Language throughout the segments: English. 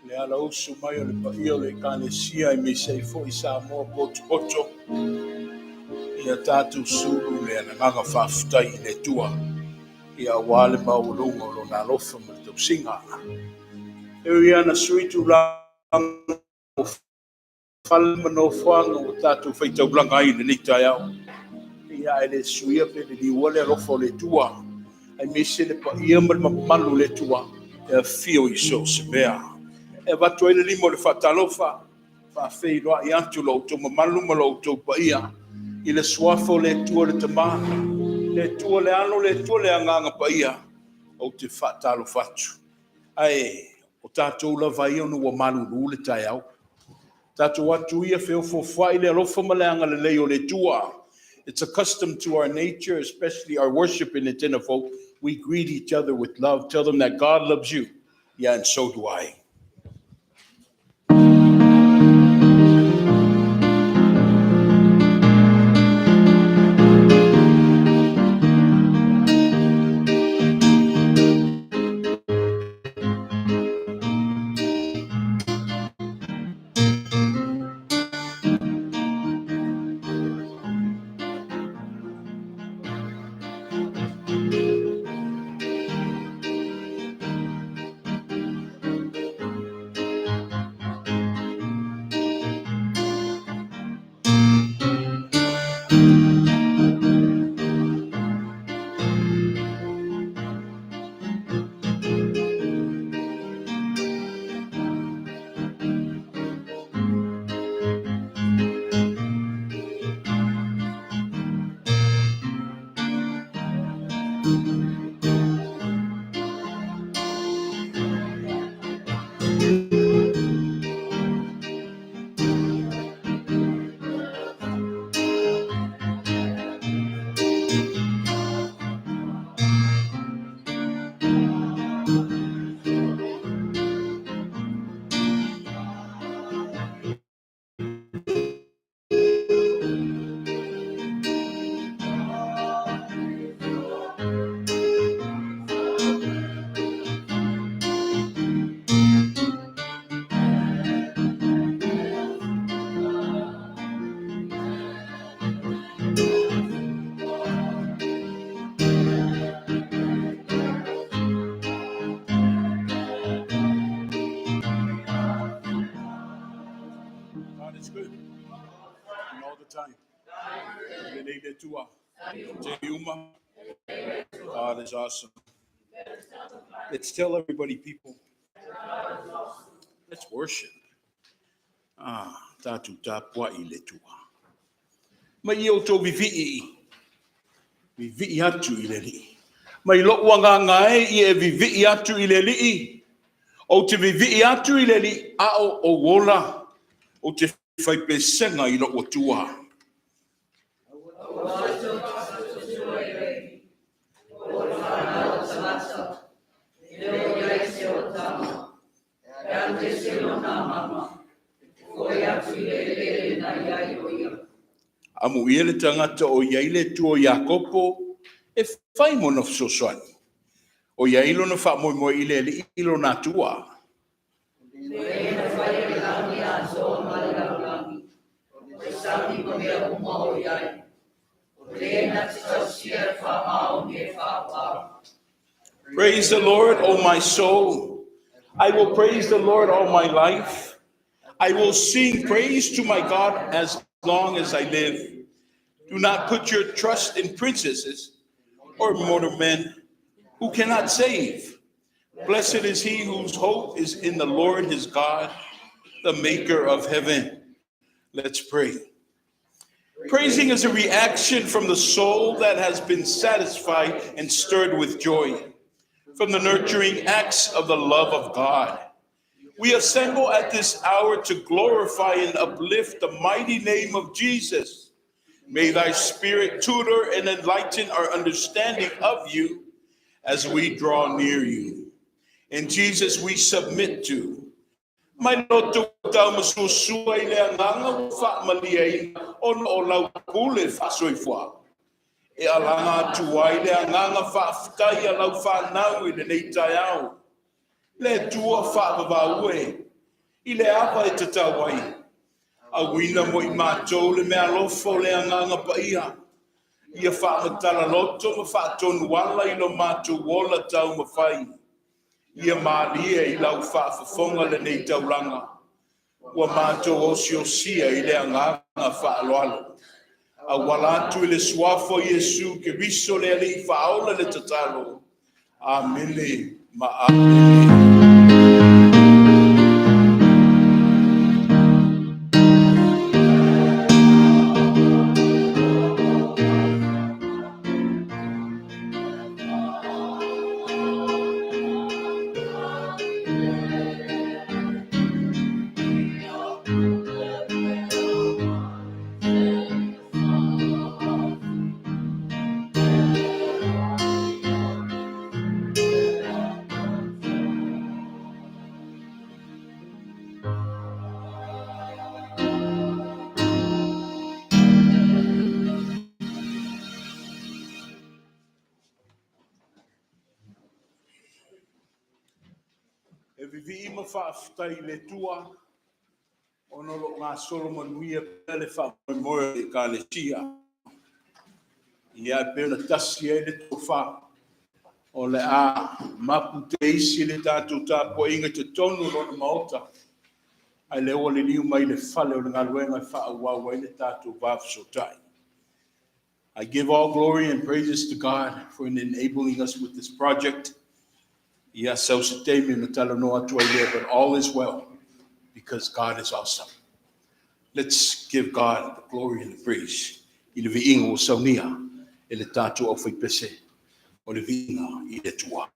Le ala usu mai o le paia o le kalesia I me sei fo I sa moa poto Ia tātou suru le anagaga whaafutai I le tua Ia wale maulunga o lona alofa ma le tausinga E ia na suitu langa o whale manofuanga o tātou whaitau blanga I le nitai au Ia e le suia pe le liwale alofa o le tua Ai me se le paia ma le mamalu le tua E fio I so se mea E watu ai le limo le whatalofa Whawhei roa I atu lo to mamalu ma lo to paia I le suafo le tua le tama le tua le ano le tua le anganga paia o te whatalo whatu ai o tātou la vai onu wa malulu le tai au tātou atu ia wheo fwai le alofa maleanga le leo le tua. It's a custom to our nature, especially our worship in the dinner folk. We greet each other with love, tell them that God loves you. Yeah, and so do I. God is good and all the time. God is awesome. Let's tell everybody, people. Let's worship. Tatu tapua I le tua. Ma I o tō vivi'i atu I le li'i. Ma I lo wanga ngai I e vivi'i atu I le li'i. O te vivi'i atu I le li'i a o wola. O te whaipesenga I lo o tua. Amu ia le tangata o iai le tua Iakopo e whai mona fsoswani. O iai lo na wha mo I le li ilo na tua. Praise the Lord, O my soul. I will praise the Lord all my life. I will sing praise to my God as long as I live. Do not put your trust in princesses or mortal men who cannot save. Blessed is he whose hope is in the Lord his God, the maker of heaven. Let's pray. Praising is a reaction from the soul that has been satisfied and stirred with joy, from the nurturing acts of the love of God. We assemble at this hour to glorify and uplift the mighty name of Jesus. May thy spirit tutor and enlighten our understanding of you as we draw near you. In Jesus we submit to. Mai loto tau masusua I le anganga wha maliai ono o lau kule whasoifua. E alanga atuai le anganga whaafutai a lau whanau I le neitai au. Le tua whaavawaue I le apa e tatau ai. A wina mo I mātou le mea lofo le anganga pa ia. Ia whaamatala loto ma whaatonu wala I lo mātou wola tau mawhai. Ia mālia I lau whaafafonga le nei taulanga. Ua mātou osia I le anganga whaaloalo. A wala atu I le suafo Yesu ke riso le ali whaola le tatalo. Amene ma amene. E vivi ima whaafutai le tua, ono lo ngā Solomon Wia pele whaamoi e ka le tia. Ia pēna tasi e le tofa, o le a mapu te isi le tātou tāpua inga te tonu rona maota. Ai le oa le liu mai le whale o le ngā luenga whaawau ai le tātou wāwsotai. I give all glory and praises to God for enabling us with this project. Yes, so but all is well because God is awesome. Let's give God the glory and the praise. I le viinga o saunia e le tātou au whaipese o le viinga I le tua.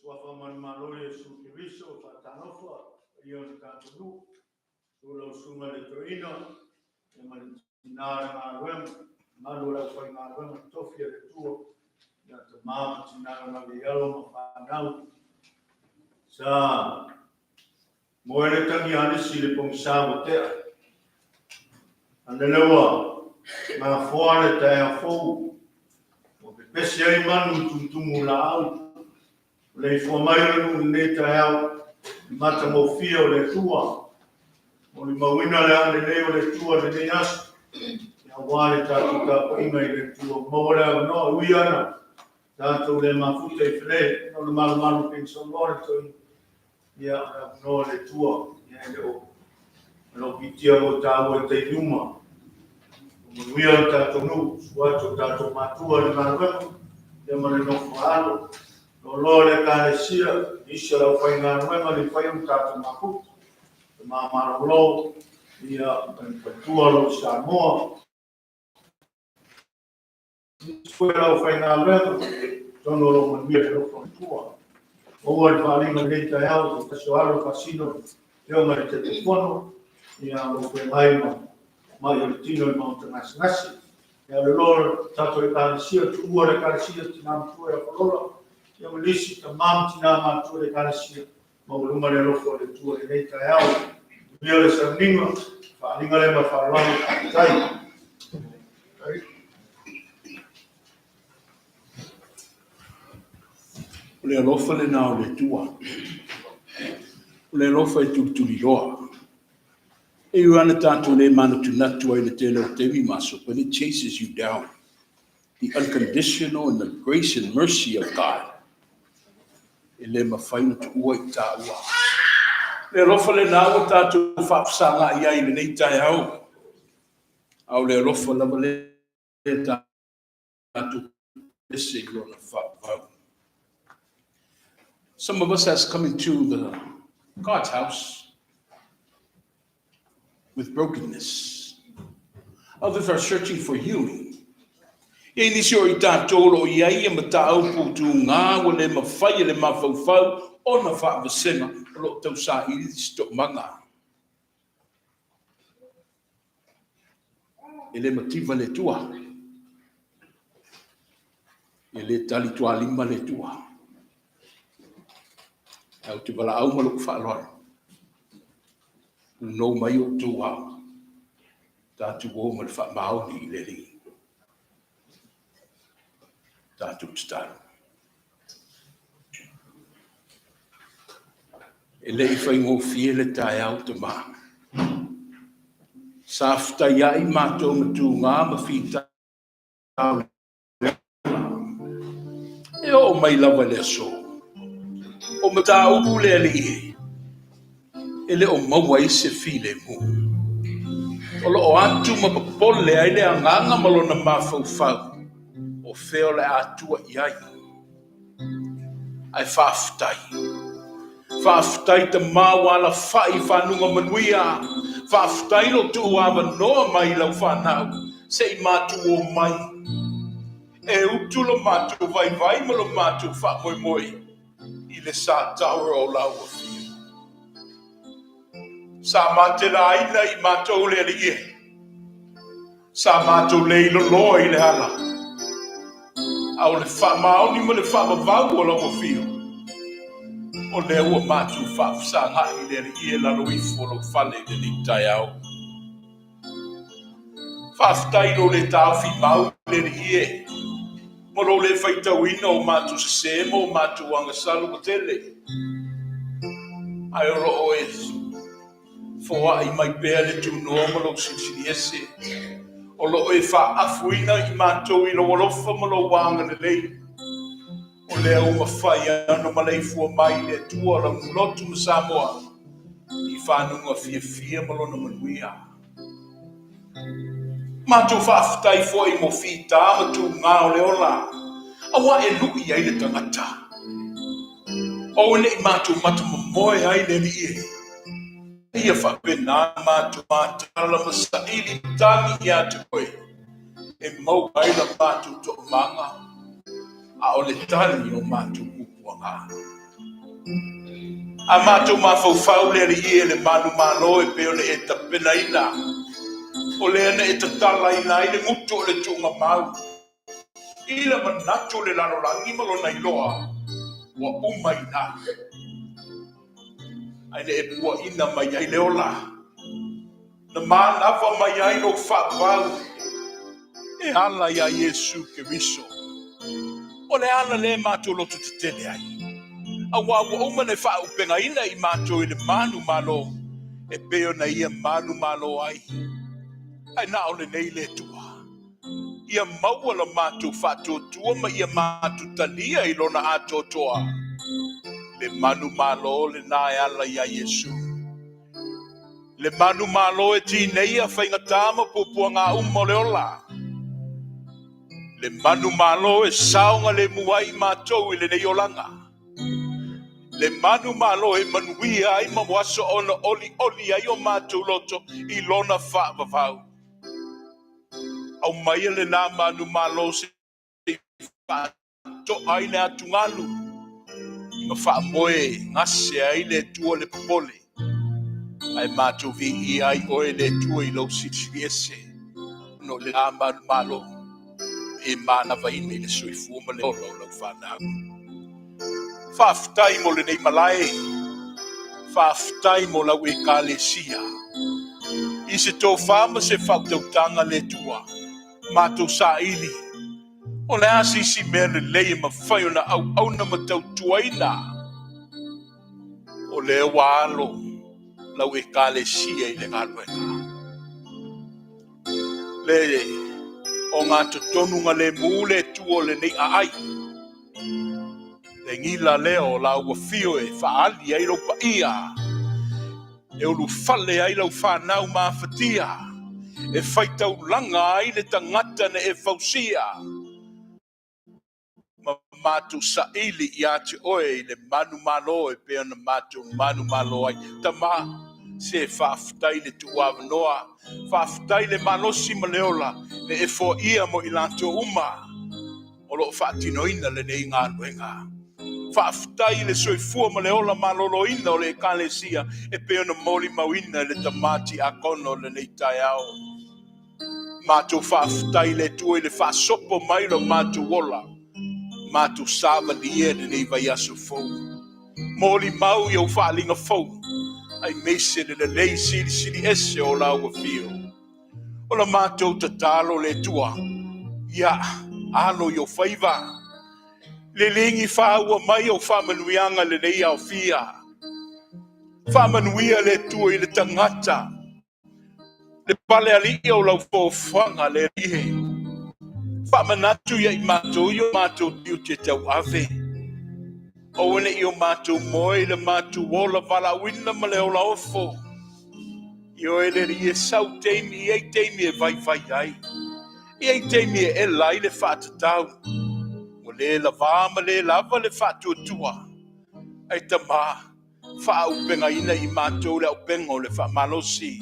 Swafa man malole su kiriso fatanofa ion tatunu sulo suma le toino e man tinara marwem malora foi marwem tofia le tuo ya tamam tinara na yalo mafanau sa moere tangi ane sile pong sa te andelewa ma foare ta fo o pesi ai manu tuntumu la au le formaio no neta au mata mo fio le tua o le mawina le ane leo le tua le ne as ya wale tatu ka poinga le tua mo le no uiana tatu le mafuta I fle no le malu pension lore to ya no le tua ya le o no pitia mo tawo te yuma mo uiana tatu no suato tatu matua le malu ya mane no falo no lore ka le sia isha la fai na nuenga le fai un tatu mapu ma marolo ia tua lo Samoa foi la fai na nuenga tono lo mania lo tua o al fali ma le ta au ka soalo casino eu ma te telefono ia lo fai ma il tino il montanasi ia le lore tatu e ka sia tua le ka sia tinam tua e kololo ia lisi ka mam tina ma tua le ka sia ma luma le lo fo le tua le ta au Mia le sanima, whaninga le ma wharangi tai. O le alofa le nao le tua. O le alofa e tuli loa. E uana tātou le mana tunatu ai le tele o tewi maso, but it chases you down. The unconditional and the grace and mercy of God. E le mawhaina tu ua I tā ua. Le alofa le nao tātou whapsanga I ai le nei tai au. Au le alofa lava le tātou lese I lona whapau. Some of us has come into God's house with brokenness. Others are searching for healing. E nisi o I tātou lo iai e matau putu ngā o le mawhai le mawhauwhau o na whaavasenga o lo tau sa I stop manga. E le mativa le tua. E le tali tua lima le tua. Au te wala au maluk whaalora. No mai o tū au. Tātu o mal wha maoni I le ri. Tātu tataru. E le I whaingo fie le tae au te maa. Sa fta iai mātou matu ngā mawhita au. E o mai lava le so. O matau le ali e. E le o maua I se file mu. O lo o atu mapapole ai le anganga malona mawhauwhau. O feo le atua I ai. Ai whaftai. Whaftai te mawala whai whanunga manuia. Whaftai lo tu awa noa mai lau whanau. Se I matu o mai. E utu lo matu vai vai ma lo matu wha moi. I le sa taura o lau o fia. Sa mate la ina I matou le ali e. Sa matou le ilo loa I le hala. Au le wha maoni ma le wha mawau o lau o fia. O le ua matou wha sa ngai le ali e lalo I folo whale le ni tai au. Whaftai lo le tau fi mau le ali e. Mo lo le whaitau ina o matou se mo matou anga salu o tele. Ai oro o esu. Foa I mai pēr le tu noa lo sisi ese. O lo e wha afuina I mātou I lo walofa ma lo wanga le lei. O le au mawhai ano ma lei fua mai le tua la mulotu ma Samoa. I whanunga fia ma lo na manuia. Mātou whaftai fua I mo fita ma tu ngā o le ola. Awa e lui ai le tangata. O ne I mātou mata mamoe ai le li e. Ia whapena mātou mātala masaili tangi ia te koe. E mau ai la mātou to manga. A o le tali o mātou kupuanga. A mātou mawhauwhau le ali'i le manu malo e peo le e tapena ina. O le ana e tatala ina i le ngutu o le tunga mau. I le manatu le lalolangi malona iloa. Wa uma ina. Ai le e pua ina mai ai le ola. Na mānawa mai ai no whakawau. E ala ia Yesu ke riso. O le ana le mātou lotu te tele ai. A wa uma ne whaupenga ina i mātou i le manu malo. E peo na ia manu malo ai. Ai na o le nei le tua. Ia maua la mātou whātou tua ma ia mātou talia i lona ato toa. Le manu malo le nae ala ia Yesu. Le manu malo e ti nei a whaingatama pupua ngā umo le ola. Le manu malo e saunga le muai mātou i le nei olanga. Le manu malo e manuia ai mawaso ona oli ai o mātou loto i lona whaavavau. Au mai le nā manu malo se whaato ai le atungalu. Ma whaamoe ngase ai le tua le popole. Ai mātou vi i ai oe le tua i lau siti ese. No le nā manu malo. E mana vai nei le soifua ma le olo lau whanau. Whaafitai mo le nei malae. Whaafitai mo lau e kālesia. I se tō whama se whautautanga le tua. Mātou sa ili. O le asisi mea le leia ma whaiona au na matau tuaina. O le walo. Lau e kālesia i le ngāluenga. Le o ngā totonunga le mule tuo le nei ai. Le ngila leo lau wa fio e whaali ai lau pa ia. E ulu fale ai lau whanau mawhatia. E whaitau langa ai le tangata ne e fausia. Ma mātou sa ili i ate oe le manu malo e pea na mātou manu malo ai. Tama se whaafitai le tuawa noa. Whaafitai le malosi ma leola. Le e fo ia mo i lanto uma. O lo whaatinoina le nei ngā luenga. Whaafitai le soifua ma leola malolo ina o le kālesia. E pea na moli mawina le tamati a kono le nei tai au. Mātou whaafitai le tua i le whaasopo mai lo mātou wola. Mātou sāwa lia le nei vai aso fau. Moli mau i au whaalinga fau. Ai meise le lei siri ese o lau a fio. O la mātou tatalo le tua. Ia, alo i o whaiva. Le lingi whaua mai o whamanuianga le nei au fia. Whamanuia le tua i le tangata. Le pale ali'i o lau fōwhanga le rihe. Whamanatu ia i mātou i o mātou tiu te tau ave. O ene i o mātou moe le mātou wola wala wina ma le ola ofo. I o ele rie sau teimi i ei teimi e vai ai. I ei teimi e lai le whaatatau. O le la vāma le lava le whaatuatua. Ai tama, whaaupenga ina i mātou le aupenga o le whaamalosi.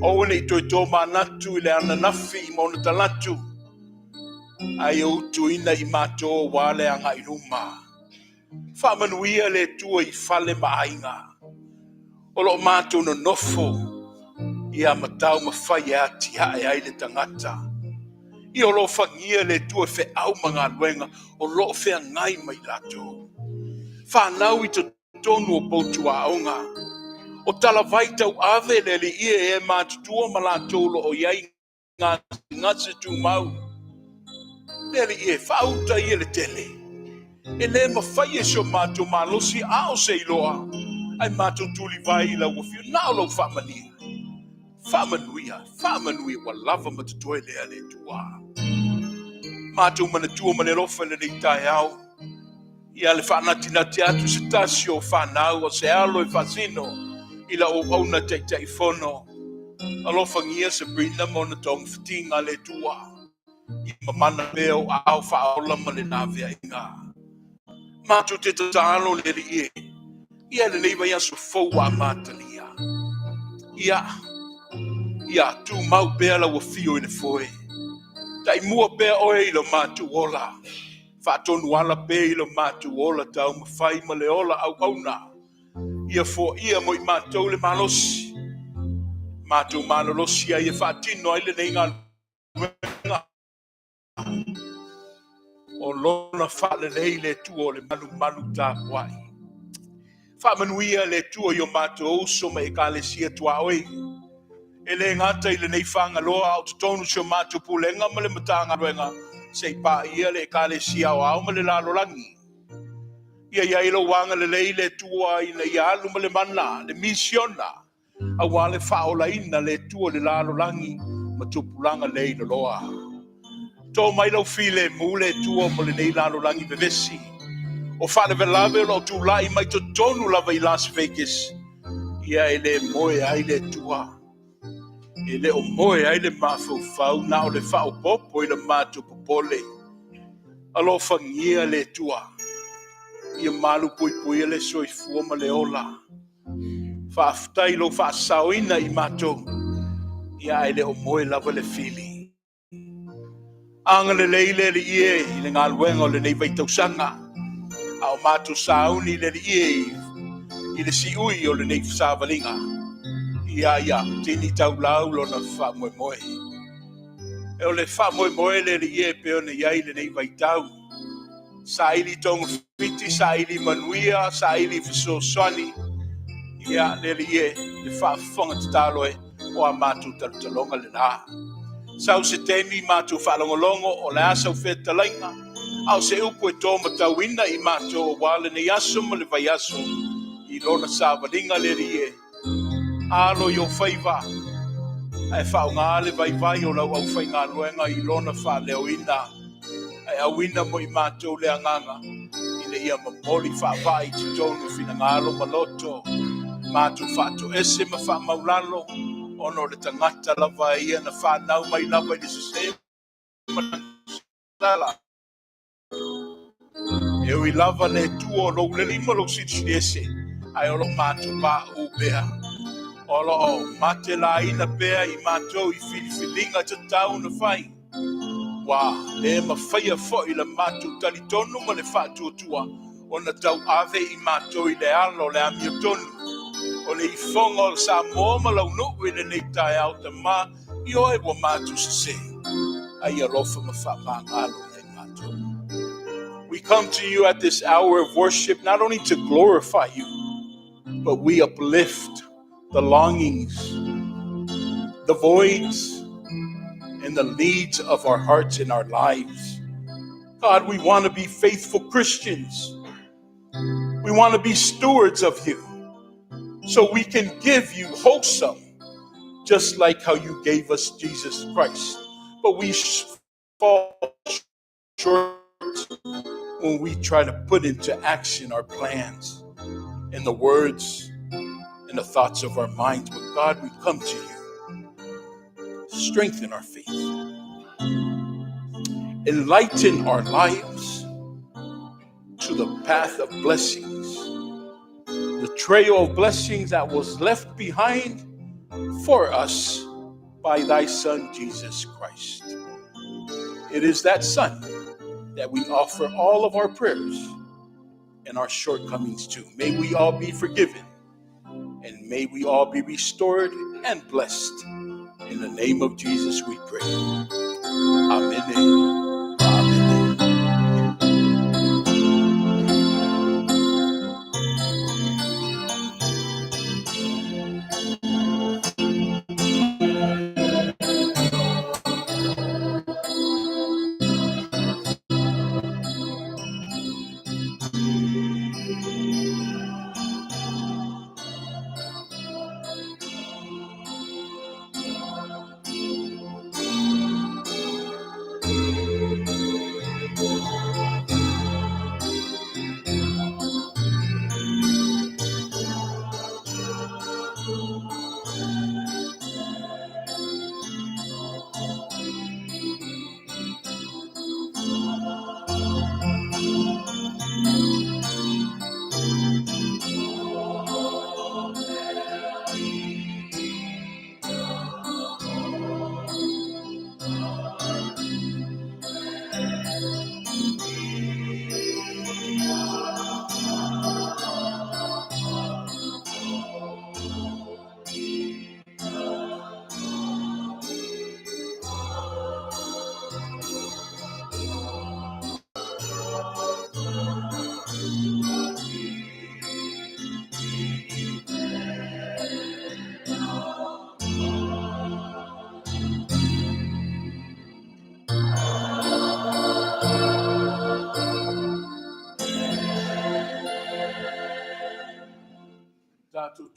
O ene i toi tō mānatu i le ananafi i mona talatu. Ai o utu ina i mātou wale anga i ruma. Whamanuia le tua i whale maainga. O lo mātou no nofo. Ia matau mawhai a tihae ai le tangata. I o lo whangia le tua whe au mga luenga. O lo whea ngai mai lato. Whanau i to tonu o poutu a aonga. O tala vaitau ave le li e mātutua ma lato lo o iai ngase tu mau. Le li e whauta i le tele. E le mawhai e so mātou malosi ao se iloa. Ai mātou tuli vai la wafio. Nao lau whamania. Whamanuia wa lava matatoe lea le tua. Mātou manatua mane rofa le nei tai au. Ia le whanati atu se tasi o whanau o se alo e whasino. Ila o auna tei fono. Alofa ngia Sabrina mona tong fitinga le tua. I mamana peo au whaola ma le navea inga. Mātou te tatalo le ri e. Ia le nei vai aso fau a mātania. Ia, tu mau pēa la wa fio i ne foe. Tai mua pēa oe i lo mātou ola. Whaatonu ala pe ilo mātou ola tau mawhai ma le ola au auna. Ia fo ia mo I mātou le malosi. Mātou malolosi ia whaatino ai le nei ngā luenga. O lona whaale nei le tuo le malu tā kwai. Whaamanuia le tuo I o mātou so ma ekalesia tua oi. E le ngata I le nei whangaloa au tonu so mātou pulenga ma le matanga ruenga. Sei pa ia le ekalesia o au ma le lalolangi. Ia ilo wanga le lei le tua I le ialu ma le mana, le misiona. A wale whaola ina le tua le lalolangi ma tupulanga lei le loa. Tō mai lau file mule tua mo le nei lalolangi bevesi. O whale velave lo tu lai mai to tonu lava I Las Vegas. Ia ele moe ai le tua. Ele o moe ai le mafau fau na o le whao popo I le mātu popole. Alo whangia le tua. Ia malu pui le soifua ma le ola. Whaaftai lo whaasauina I mātou. Ia ele o moe lava le fili. Anga le leile le ie I le ngā luenga o le nei vaitausanga. A o mātou sauni le ie I le siui o le nei whaavalinga. Ia, tini tau lau lo na wha moe moe. E o le wha moe moe le ie peo na iai le nei vaitau. Sa ili tonga fiti, sa ili manuia, sa ili fiso swani. Ia le ie, le wha whonga tataloe o a mātou talutalonga le nā. Sau se temi mātou whalongolongo o le asau whetalainga. Au se upo e tō matauina I mātou o wale ne aso ma le vai aso. I lona sāwaringa le rie. Alo yo whaiva. Ai whao ngā le vai o lau au whai ngā luenga I lona wha leo ina. Ai awina mo I mātou le anganga. I le ia mamoli wha vai te tonu fina ngālo maloto. Mātou whaato ese ma wha maulalo. Ono le tangata lava ia na whanau mai lava I le sasema sala. E ui lava le tuo lo le lima lo sitsi ai olo mātou pa ubea. Olo o mate la ina pea I mātou I filifilinga te tau na whai. Wā, le ma whaia fo I le mātou talitono ma le whātuatua. O na tau ave I mātou I le alo le amiotonu. O le ifonga o sa mōma lau nuku I le nei tai au ta mā, I oe wa mātou se. Ai alofa ma wha māngalo le mātou. We come to you at this hour of worship not only to glorify you, but we uplift the longings, the voids, and the needs of our hearts and our lives. God, we want to be faithful Christians. We want to be stewards of you. So we can give you wholesome, just like how you gave us Jesus Christ. But we fall short when we try to put into action our plans and the words and the thoughts of our minds. But God, we come to you. Strengthen our faith. Enlighten our lives to the path of blessings. The trail of blessings that was left behind for us by thy Son, Jesus Christ. It is that Son that we offer all of our prayers and our shortcomings to. May we all be forgiven and may we all be restored and blessed. In the name of Jesus we pray. Amen.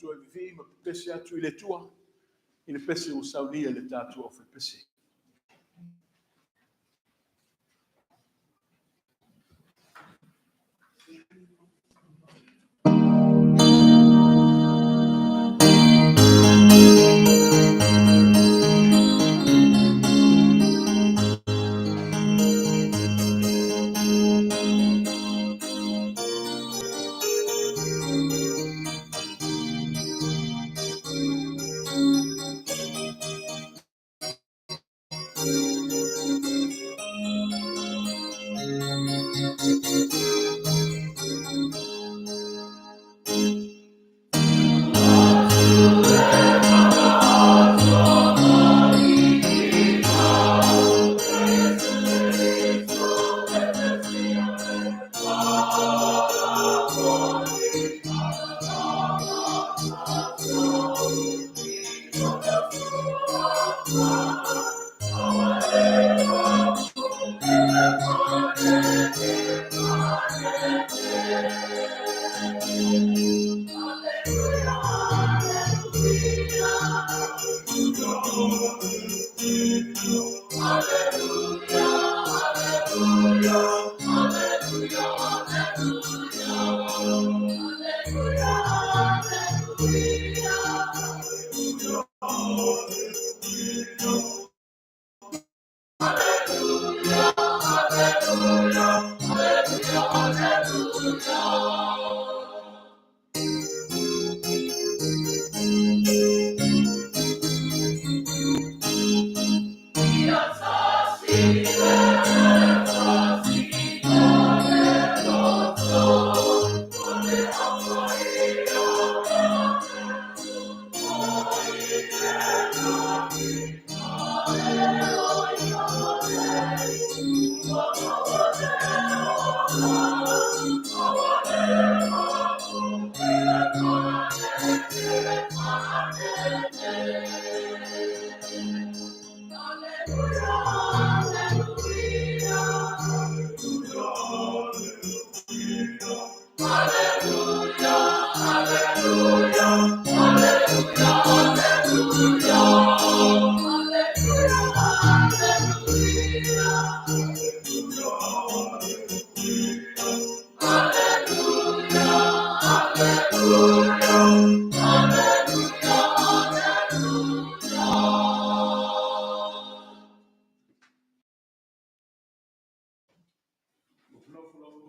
tu e vi ma pese atu ile tua. Ile pese o saunia le tatu o fe pese.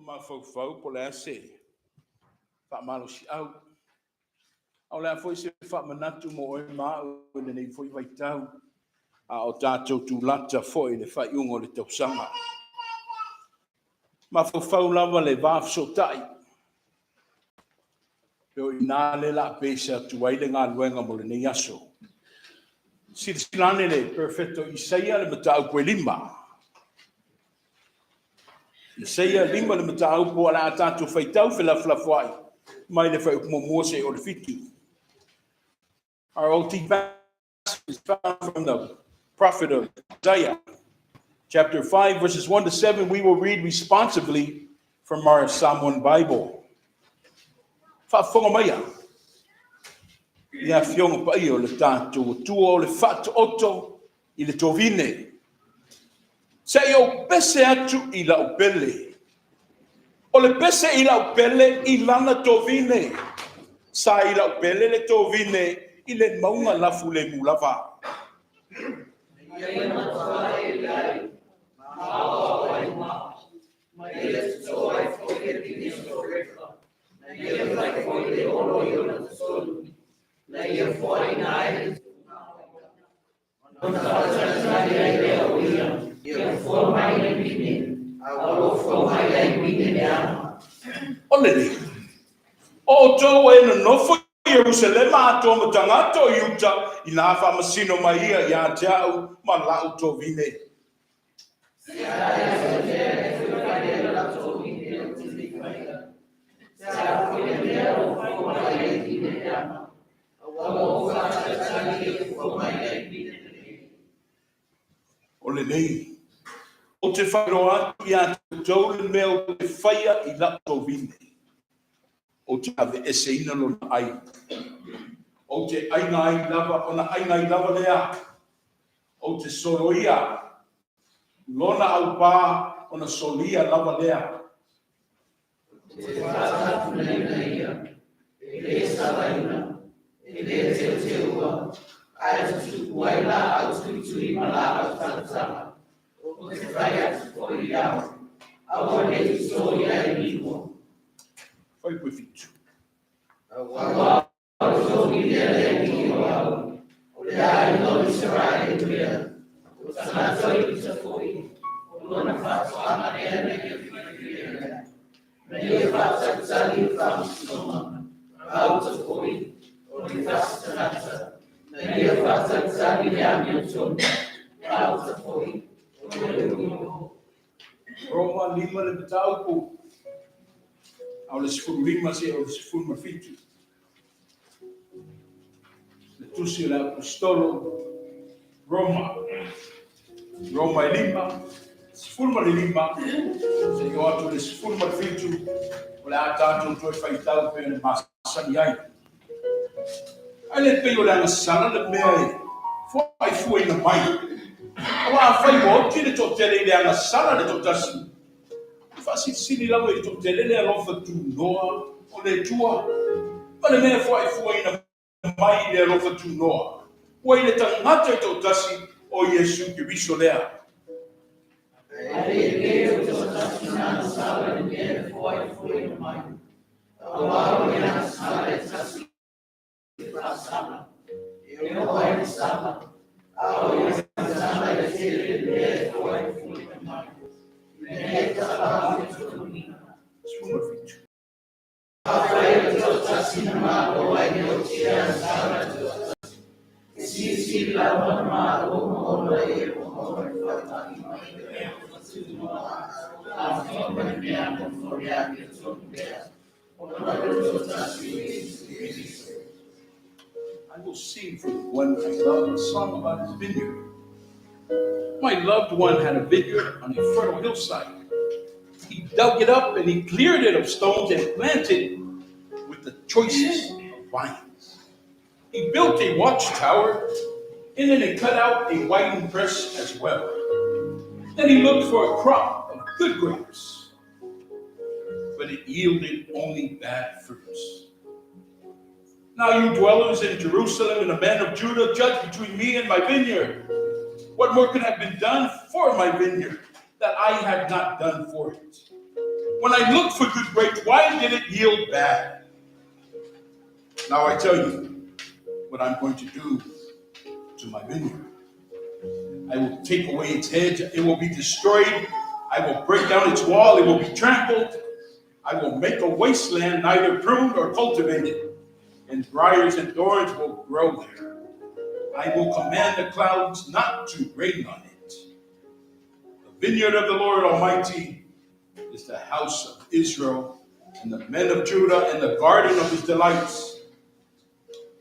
Ma fau po le se. Fa malo si au. Au le foi se fa manatu mo e ma o le nei foi vai tau. A o tātou tu lata foi le fa iungo le tau sanga. Ma fau lava le vaf so tai. Peo ina le la pesa tu waile ngā luenga mo le nei aso. Silane le perfetto Isaia le matau koe lima. Isaia lima le matau po ala tātou faitau fela flafwai. Mai le fai mo mose o le fitu. Our OT passage is found from the prophet of Isaiah, chapter 5, verses 1 to 7. We will read responsively from our Psalm 1 Bible. Fa'afonga ia fionga pai o le tātou tua o le fatu oto i le tovine. Se o pese atu i la upele. O le pese i la upele i lana tovine. Sa i la upele le tovine i le maunga lafu le mulava. Olele. O to e no fo Jerusalem ato matangato yuta ina fa masino maia ya tau malau to vine. Olele. O te whairoa ia te tau le mea o te whaia i la to vine. o te ave eseina lo na ai. O te ainga ai lava, o na ainga ai lava lea. O te soroia, lona au pā, o na solia lava lea. Te whātatu nei nei ia, e le sawaina, e le te ua, ai atu tuku ai la au tui ma la au tātama, o te whai atu koi iau, awa ne te soia e niwa. Whai koe fitu. Awa au soki le niwa au, o le ai no i sarai e tuia, o tātoi i ta koi, o lona whātuanga e ane i whiwhiwhiwhiwhi. Mea whātautari whātusoma, au ta koi, o le whātatata. Mea whātautari le amiotona, au ta koi, o le uno. Roma lima le petaupu. Au le sifuru lima se o le sifuru mafitu. Le tusi le apostolo Roma. Roma e lima. Sifuru ma le lima. Se yo atu le sifuru mafitu. O le atatu toi whaitau pe le masani ai. Ai le pei o le angasana le mea e. Fwai fua ina mai. Awa fai mo ki le totele le angasana le totasi. Fasi sini lawa i totele le alofa tu noa o le tua. Ma le mea fwai fua ina mai le alofa tu noa. Ua i le tangata i totasi o Yesu ki riso lea. Ai e o totasi nana sawa e mea fwai fwai na mai. Awa o e nana sawa e tasi Sama. Eu olho Sama. Ao eu Sama e ser ele foi muito mais. Nem estava muito comigo. Rafael trouxe assim na ou aí eu tinha Sama. Se lava na ou aí ou I will sing for the one I love a song about his vineyard. My loved one had a vineyard on a fertile hillside. He dug it up and he cleared it of stones and planted with the choicest of vines. He built a watchtower and then he cut out a wine press as well. Then he looked for a crop of good grapes, but it yielded only bad fruits. Now you dwellers in Jerusalem and the men of Judah, judge between me and my vineyard. What more could have been done for my vineyard that I had not done for it? When I looked for good grapes, why did it yield bad? Now I tell you what I'm going to do to my vineyard. I will take away its hedge, it will be destroyed. I will break down its wall, it will be trampled. I will make a wasteland, neither pruned or cultivated, and briars and thorns will grow there. I will command the clouds not to rain on it. The vineyard of the Lord Almighty is the house of Israel, and the men of Judah, and the garden of his delights.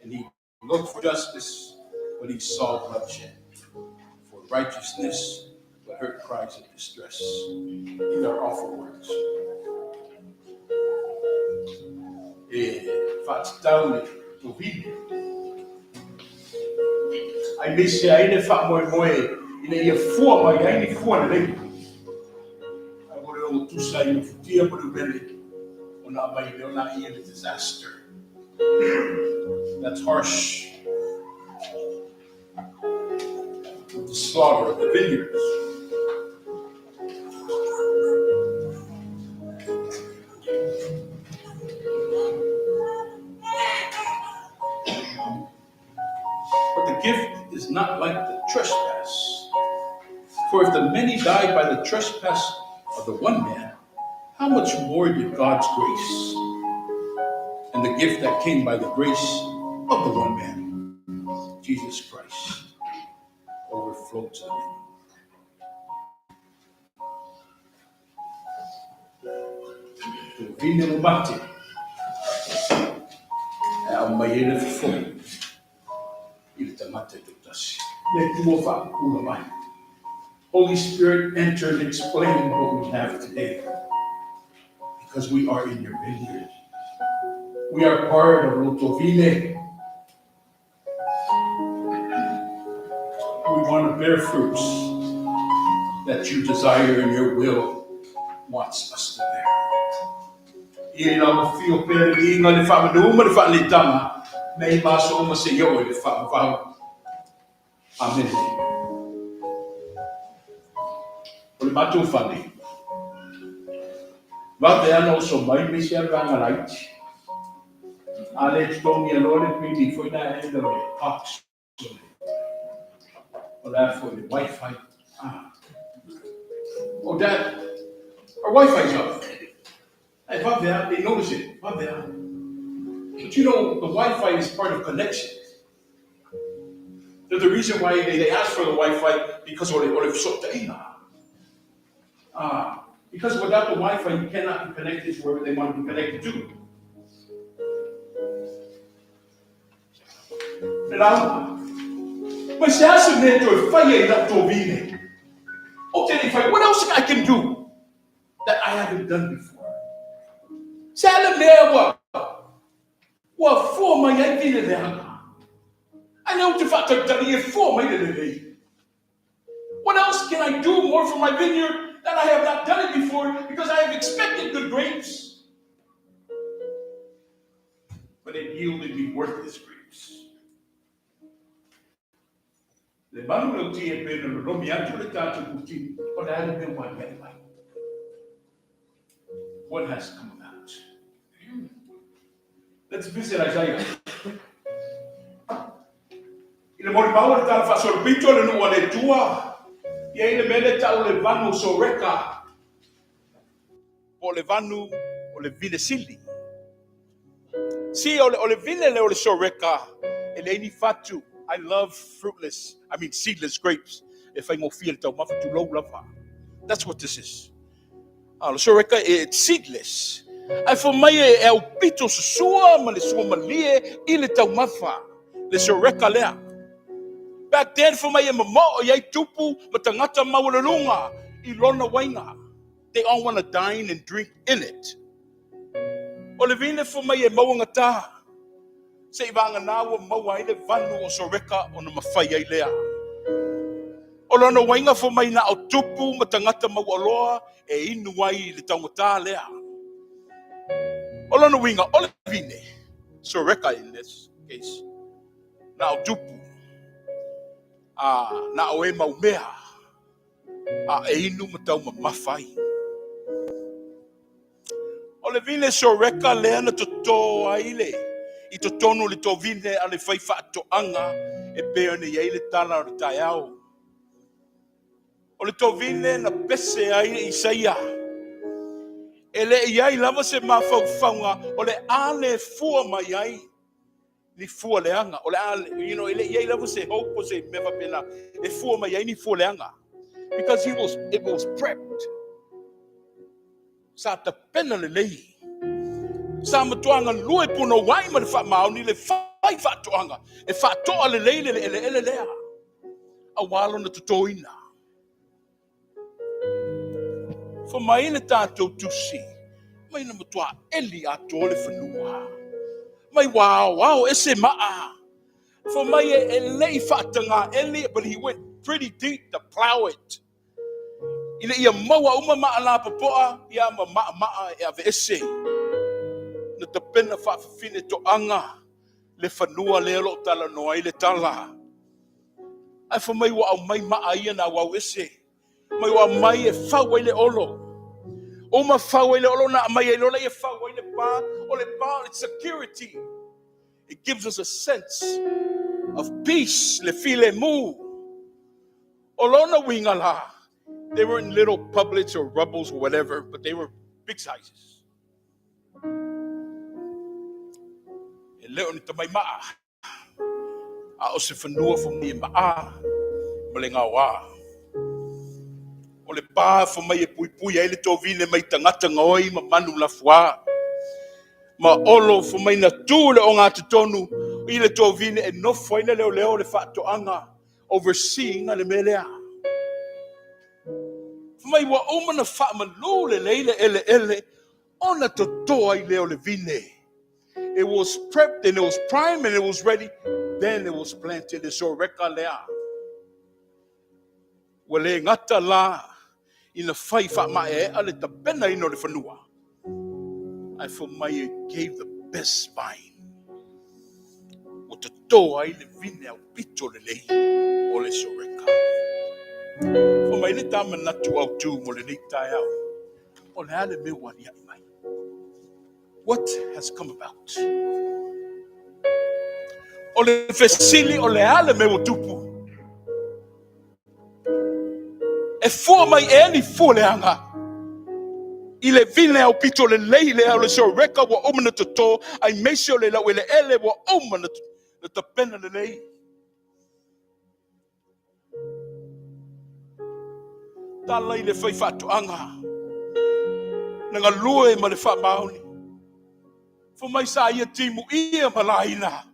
And he looked for justice, but he saw bloodshed. For righteousness, but heard cries of distress. These are awful words. Whaatitaule tovine. Ai mese ai ne wha moe moe ina ia fua mai ai ni fua na lei. Ai more o tusa i futia more mele o na mai leo na ia the disaster. That's harsh. The slaughter of the vineyards. But the gift is not like the trespass. For if the many died by the trespass of the one man, how much more did God's grace and the gift that came by the grace of the one man, Jesus Christ, overflow to them? Vine no mate, a mai ele fo, ele tamate tutasi. Le tuo fa kula mai. Holy Spirit, enter and explain what we have today, because we are in your vineyard. We are part of Lutovine. We want to bear fruits that you desire and your will wants us to bear. Ailao fio pere inga le whamanuma le whanitama, nei maso uma se yo le whamawau. Amen. O le matu whane. Vate ano so mai me se aranga laiti. Ale tongi alore pini foi na enda le ox. O la for the Wi-Fi. Oh, Dad, our Wi-Fi's up. Hey, Bob, there, they notice it. Bob, there. But you know, the Wi-Fi is part of connection. There's the reason why they ask for the Wi-Fi because because without the Wi-Fi, you cannot be connected to wherever they want to be connected to. Now, mas se acha dentro fire that Tovine. Okay, what else I can do that I haven't done before? Salam there what for my idea there. I know the fact that for my idea. What else can I do more for my vineyard that I have not done it before because I have expected good grapes? But it yielded me worthless grapes. Le manu lo tie pe no lo mi atu le tatu puti o da le me wa me mai. What has come about? Let's visit Isaiah. Il mori paura ta fa sorbito le no le tua. Ye le mele ta le vanu soreka. O le vanu o le vile sili. Si o le vile le o le soreka ele ni fatu. I love seedless grapes. If I feel too low lava. That's what this is. Soreka it's seedless. I for my el pito sua malisua malie ile taumafa. Le soreka lea. Back then for my mama yai tupu matangata mawalunga ilona wainga. They all want to dine and drink in it. Olivine for my mawangata. Se vanga nawa mawai le vanu o soreka o na mawhai lea. O lona wainga fo mai na o tupu matangata mawaloa e inu wai le taungata lea. O lona winga olivine soreka in this case. Na o tupu. Na o e maumea. E inu matau mawhai. Olivine soreka lea na toto aile. I to tono le tovine ale fai whaatoanga e peone iei le tala o le taiao. O le tovine na pese ai Isaia. E le iai lava se mawhauwhaunga o le ale fua mai ai. Ni fua leanga. O le ale, ele iai lava se hope o se mewa pena. E fua mai ai ni fua leanga. Because it was prepped. Sa ta pena le lei. Sa matuanga lue puno wai ma le wha maoni le whai whaatoanga. E whaatoa le leile le ele lea. A walo na tutoina. For mai le tātou tusi. Mai na matua eli a tole whanua. Mai wow, ese maa. For mai e lei whaatanga eli, but he went pretty deep to plow it. Ile ia maua uma maa la papoa, ia maa e ave ese. Na te pena whaafine to anga le whanua lelo tala noai le tala. Ai wha mai wa au mai maa ia na wau ese. Mai wa mai e whawai le olo. O ma whawai le olo na mai e lola e whawai le pā. O le pā, it's security. It gives us a sense of peace, le file mu. O lona winga la. They were in little Publix or Rubbles or whatever, but they were big sizes. Leo ni tamai maa. A o se whanua fo ni maa. Malenga wā. O le pā fo mai e pui ai le tovine mai tangata ngoi ma manu la fua. Ma olo fo mai na tū le o ngā tutonu. I le tovine e nofo ina leo le whaatoanga. Overseeing a le melea. Fo mai wa umana wha malu le leile ele. Ona totoa I leo le vine. it was prepped and it was primed and it was ready. Then it was planted. So reka lea. Wale ngata la ina fai fa mae ale ta pena ino le whanua. I for my gave the best vine. O te toa i le vine au pito le lei o le so reka. For my le tama natu au tu mo le nei tai au. O le ale me wani ai mai. What has come about? O le fesili o le ale me o tupu. E fua mai e ni fua le anga. I le vine au pito le lei le au le so reka wa omana to to. Ai meisio le lau ele ele wa omana le ta pena le lei. Tala i le fai fatu anga. Nanga lue ma le fa mauni. Fo mai sa ia timu ia malaina.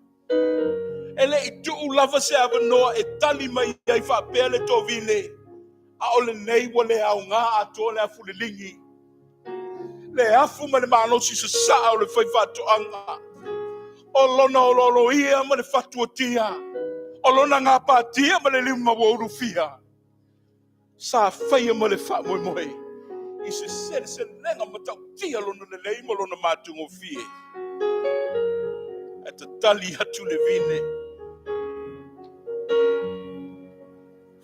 Ele i tu lava se ava noa e tali mai ai fa pele to vine. A ole nei wa le au ngā ato le afu le lingi. Le afu ma le mano si sa saa o le fai fatu anga. O lona o lolo ia ma le fatu o tia. O lona ngā pātia ma le lima wa urufia. Sa fai ma le fa moe moe. I se sere se lenga ma tau tia lona le lei ma lona mātungo fie. E te tali hatu le vine.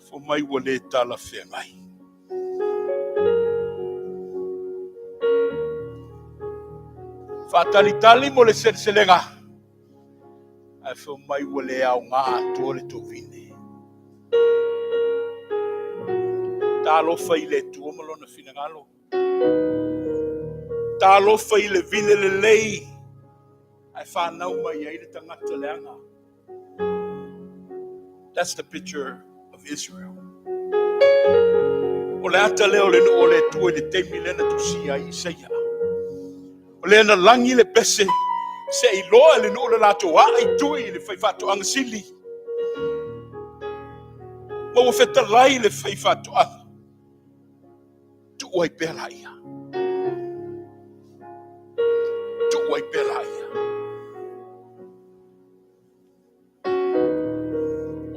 Fo mai wa le tala fea mai. Fatalitali mo le serselenga. Ai fo mai wa le au ngā ato le to vine. Talo fai le tua malona fina ngalo. Talo fai le vine le lei. Ai whanau mai ai le tangata leanga. That's the picture of Israel. O le ata leo le no o le tua le teimi lena tu si ai Isaia. O le ana langi le pese. Se i loa le no le lato wa ai tui le fai fatu anga sili. Ma wa feta lai le fai fatu anga. Tu wai pela ia. Tu wai pela ia.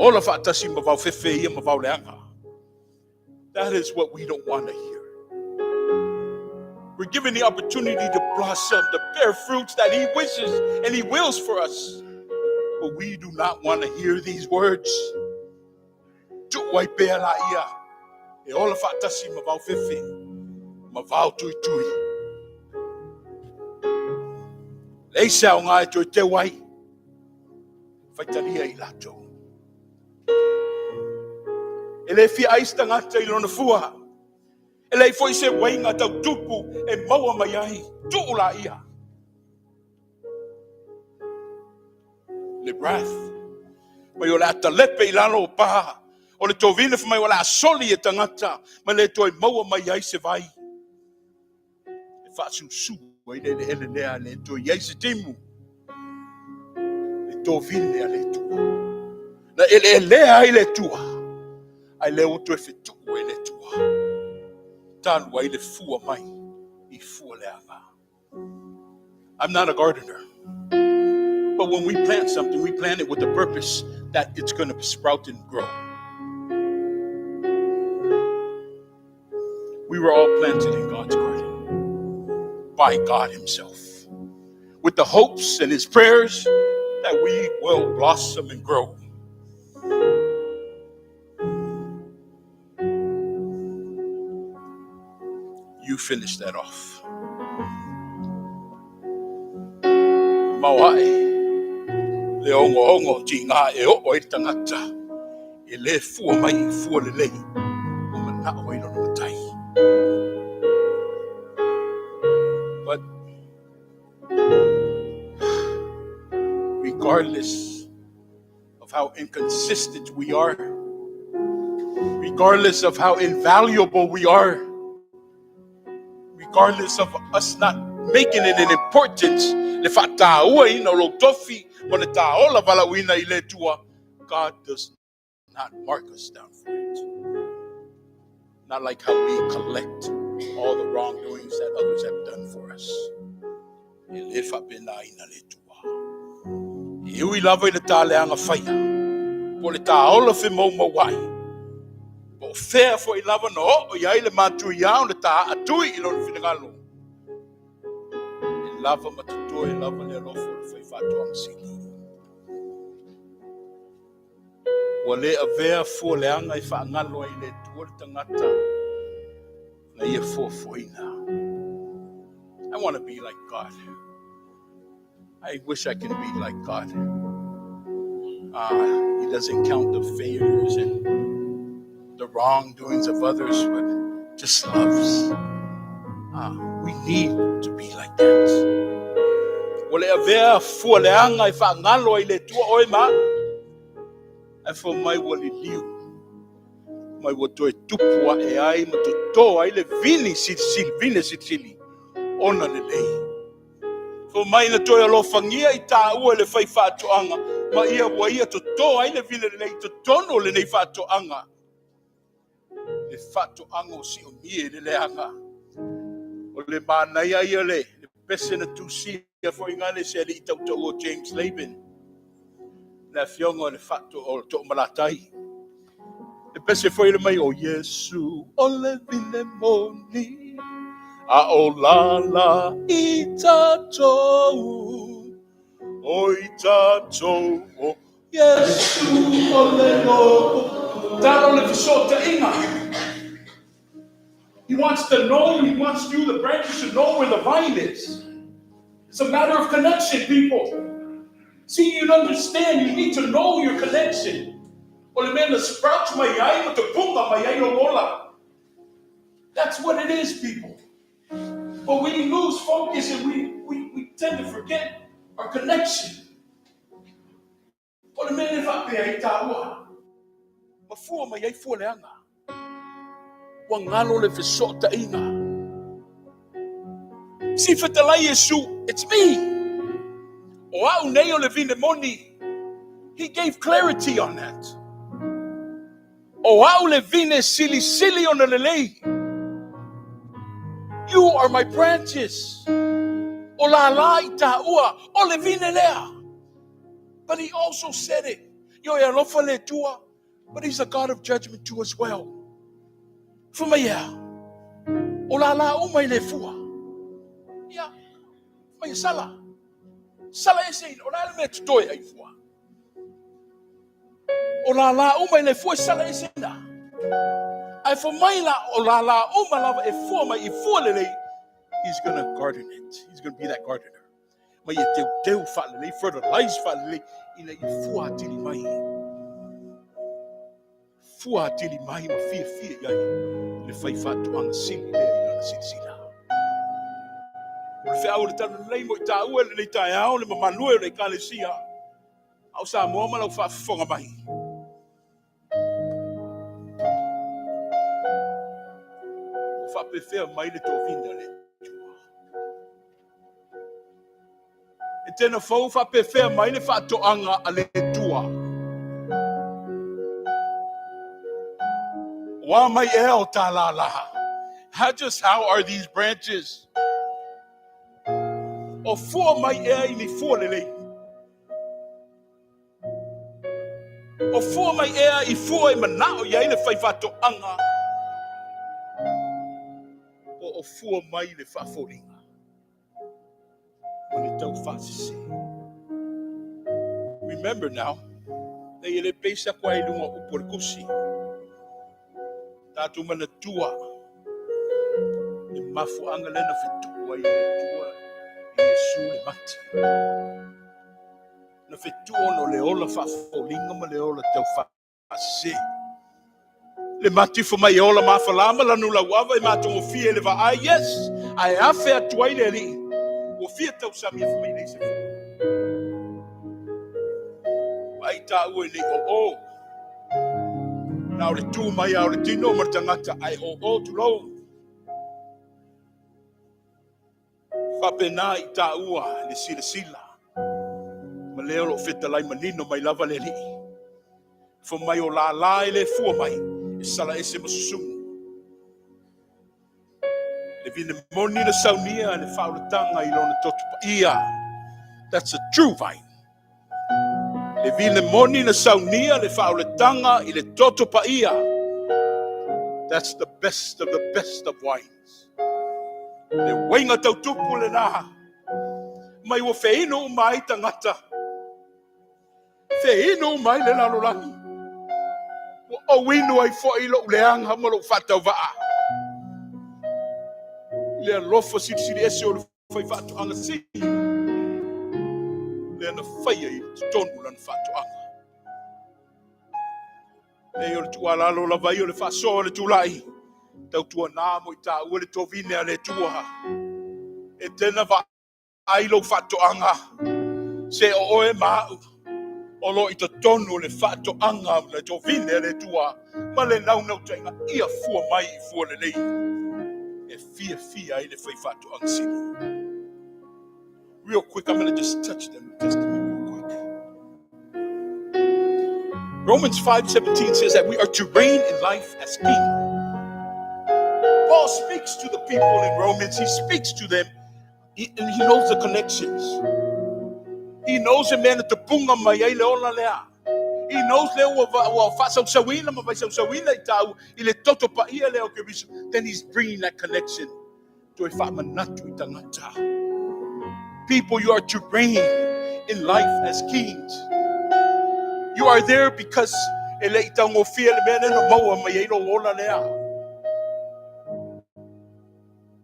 Ola fatasi ma vau fefe ia ma vau leanga. That is what we don't want to hear. We're given the opportunity to blossom, to bear fruits that He wishes and He wills for us. But we do not want to hear these words. Tu wai pela ia. E ola fatasi ma vau fefe. Ma vau tui tui. Leisa o ngā e tui te wai. Faitalia I lato. E le fia aista ngata I lona fua. E le foi se wai ngata tupu e maua mai ai. Tuula ia. Le breath. Mai o le ata lepe I lalo o paha. O le tovine fa mai o la soli e tangata. Ma le toi maua mai ai se vai. E whaatsu su. Wai le ele lea le toi ai se timu. Le tovine a le tua. Na ele lea ai le tua. Ai le uto e fitu e le tua. Tanu ai le fua mai. I fua le anga. I'm not a gardener. But when we plant something, we plant it with the purpose that it's going to sprout and grow. We were all planted in God's garden by God Himself, with the hopes and His prayers that we will blossom and grow. You finish that off. Mauai. Le ongo ti ngā e o I tangata. E le fua mai fua le lei. O mana o I lono matai. But regardless of how inconsistent we are, regardless of how invaluable we are, regardless of us not making it an importance, le whataua ina lo tofi, mo le taola walawina I le tua, God does not mark us down for it. Not like how we collect all the wrongdoings that others have done for us. E le whapena ina le tua. Iui lava I le tāleanga whaia. Po le tāola whi mau mawai. Po whea fo I lava no o iai le mātu iau le tā atui I lona whingalo. E lava matutoe lava le alofo le whai whātua sili. Wa le avea fua leanga I whaangalo I le tua le tangata. Na ia fuafuaina. I want to be like God. I wish I can be like God. He doesn't count the failures and the wrongdoings of others, but just loves. We need to be like that. Wale avea fua leanga I whaangalo I le tua oe ma. E fo mai wali liu. Mai wato e tupua e ai ma to to ai le vini sili. Ona le lei. Fo mai na toi alo fangia I tā ua le whai whātoanga. Ma ia wa ia to to ai le vile le lei to tono le nei whātoanga. Le whātoanga o si o mie le leanga. O le mānai ai le pese na tusia fo ingane se le itauta o James Laban. Na fionga le whāto o to malatai. Le pese fo ile mai o Yesu o le vile moni. A o lala I tatou, o I tatou, o Yesu o le no. Talo le fisota inga. He wants to know, he wants you, the branches, to know where the vine is. It's a matter of connection, people. See, you understand, you need to know your connection. O le mena sprouts mai ai, o te punga mai ai o mola. That's what it is, people. But we lose focus and we tend to forget our connection. O le mene whapea I tā ua. Ma fua mai ai fua leanga. Wa ngalo le whisota inga. Si whetalai Yesu, it's me. O au nei o le vine moni. He gave clarity on that. O au le vine sili on le lei. You are my branches. O la la I tā ua, o le vine lea. But he also said it. Yo e alofa le tua, but he's a God of judgment too as well. Fumaya. O la la umai le fua. Ya. Mai sala. Sala e sei, o la le me tutoe ai fua. O la la umai le fua sala e sei na. Ai fo mai la o la la umai lava e fua mai I fua le lei. He's going to garden it. He's going to be that gardener. Mai e teu whalele, fertilize whalele, ina I fua atili mai. Fua atili mai ma fia iai. Le whai whātuanga sili lea I lana sila. O le whea o le tanu lei mo I tā ua le nei tae au le mamanue o le kālesia. Au sa moa ma lau whaafonga mai. O whapewhea mai le tō vinda le. E tēnā whau whapewhea mai le whātoanga a le tua. Wā mai e o tā la la. How are these branches? O fua mai e I ni fua le lei. O fua mai e I fua I manao iai le whai whātoanga. O fua mai le whaaforinga. Remember now, na ele pesa kwa ilunga upurkusi. Tatu mana tua. Ni mafu angalena fitua I tua. Yesu le mati. Na fitua no leola fafolinga ma leola tau fasi. Le mati fo mai ola mafalama la nula wava I matongo fie le va yes. I have fair tuai le li. O fia tau sami fa mai nei se. Ai ta ua nei o. Na o le tu mai au le tino ma tangata ai o tu lo. Whapena I ta ua le sila. Ma leo lo whetalai manino mai lava le li. Fo mai o la la le fua mai. E sala e se masusungu. Le vine moni na saunia le whaulatanga I lona totupa ia. That's a true vine. Le vile moni na saunia le fauletanga I le toto paia. That's the best of the best of wines. Le wainga tautupu le naha. Mai wa feino mai tangata. Feino mai le lalolangi. O winu ai fo ilo leanga malo fatau vaa. Le alofa siri ese o le fai fatu anga si. Le ana faia I tonu lan fatu anga. Le o le tualalo la vai o le faso le tulai. Tau tua nā mo I tā ua le tovine a le tua. E tena va ailo fatu anga. Se o oe mau. O lo I ta tonu le fatu anga le tovine a le tua. Ma le nau nau tainga ia fua mai I fua le lei. E fia I le fai fatu anga sini. Real quick, I'm going to just touch them testimony real quick. Romans 5:17 says that we are to reign in life as king. Paul speaks to the people in Romans. He speaks to them, and he knows the connections. He knows the man at the punga mai ai le ola lea. He knows le wa fa sa sawina ma sa sawina I tau I le toto pa ia le o ke biso. Then he's bringing that connection to a fa manatu I tangata. People, you are to reign in life as kings. You are there because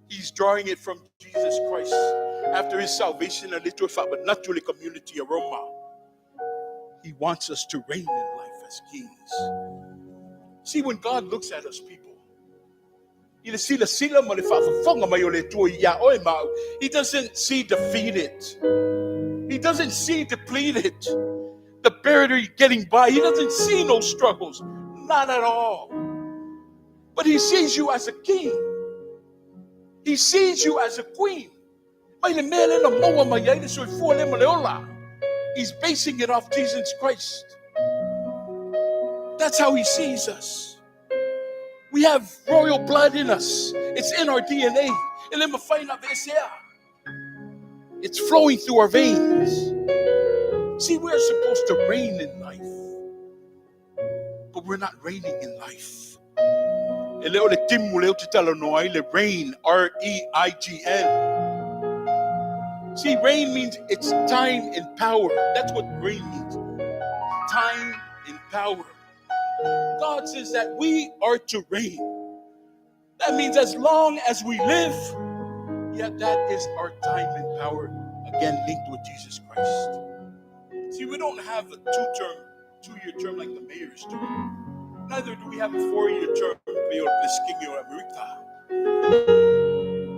he's drawing it from Jesus Christ. After his salvation, a little but naturally community aroma. He wants us to reign in life as kings. See, when God looks at us, people, he doesn't see defeated. He doesn't see depleted. The barrier getting by. He doesn't see no struggles. Not at all. But he sees you as a king. He sees you as a queen. He's basing it off Jesus Christ. That's how he sees us. We have royal blood in us. It's in our DNA. It's flowing through our veins. See, we're supposed to reign in life, but we're not reigning in life. Reign, R-E-I-G-N. See, reign means it's time and power. That's what reign means. Time and power. God says that we are to reign. That means as long as we live, yet that is our time and power, again linked with Jesus Christ. See, we don't have a two-year term like the mayor's term. Neither do we have a 4-year term.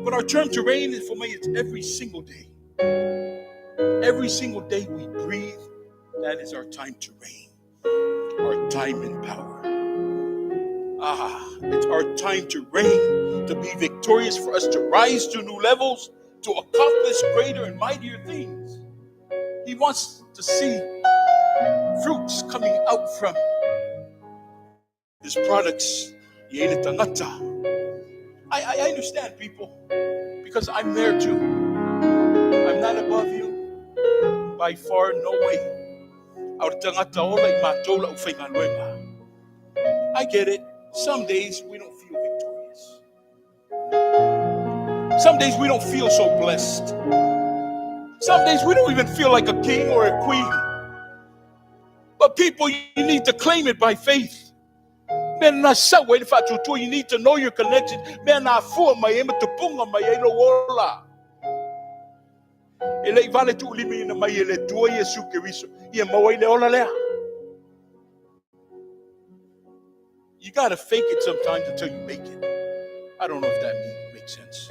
But our term to reign is, for me, it's every single day. Every single day we breathe, that is our time to reign. Our time in power. It's our time to reign, to be victorious, for us to rise to new levels, to accomplish greater and mightier things. He wants to see fruits coming out from his products. I understand, people, because I'm there too. I'm not above you. By far, no way. I get it. Some days we don't feel victorious. Some days we don't feel so blessed. Some days we don't even feel like a king or a queen. But people, you need to claim it by faith. You need to know your connection. You got to fake it sometimes until you make it. I don't know if that makes sense.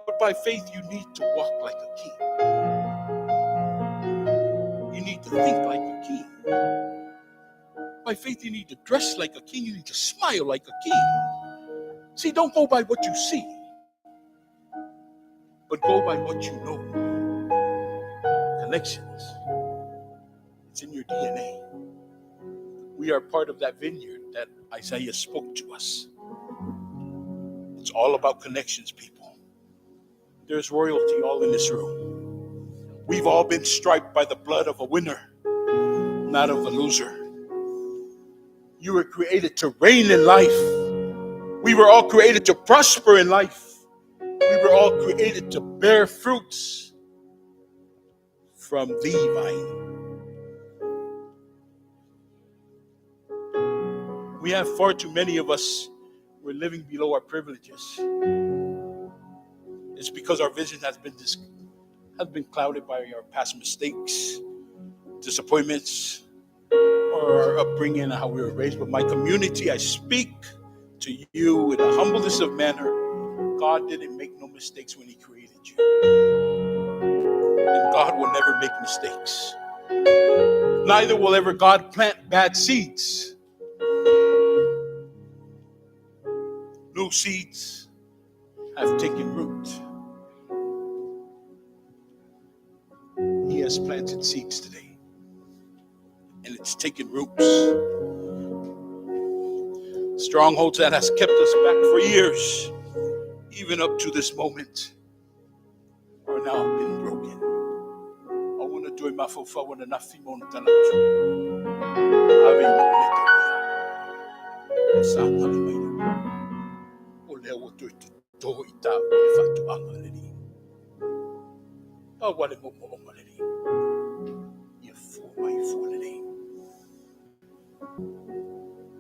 But by faith, you need to walk like a king. You need to think like a king. By faith, you need to dress like a king. You need to smile like a king. See, don't go by what you see, but go by what you know. Connections. It's in your DNA. We are part of that vineyard that Isaiah spoke to us. It's all about connections, people. There's royalty all in this room. We've all been striped by the blood of a winner, not of a loser. You were created to reign in life. We were all created to prosper in life. We were all created to bear fruits from the vine. We have far too many of us, we're living below our privileges. It's because our vision has been clouded by our past mistakes, disappointments, or our upbringing and how we were raised. But my community, I speak to you in the humblest of manner. God didn't make no mistakes when he created you. And God will never make mistakes. Neither will ever God plant bad seeds. New seeds have taken root. He has planted seeds today. And it's taken roots. Strongholds that has kept us back for years, even up to this moment, are now been broken. I want to do it my full when enough female talent.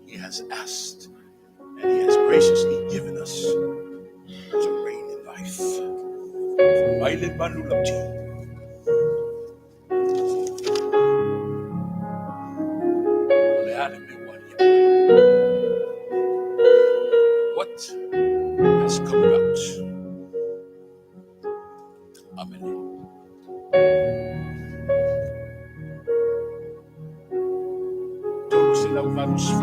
He has asked and he has graciously given us to reign in life. What has come about? Amen. Todos silauvados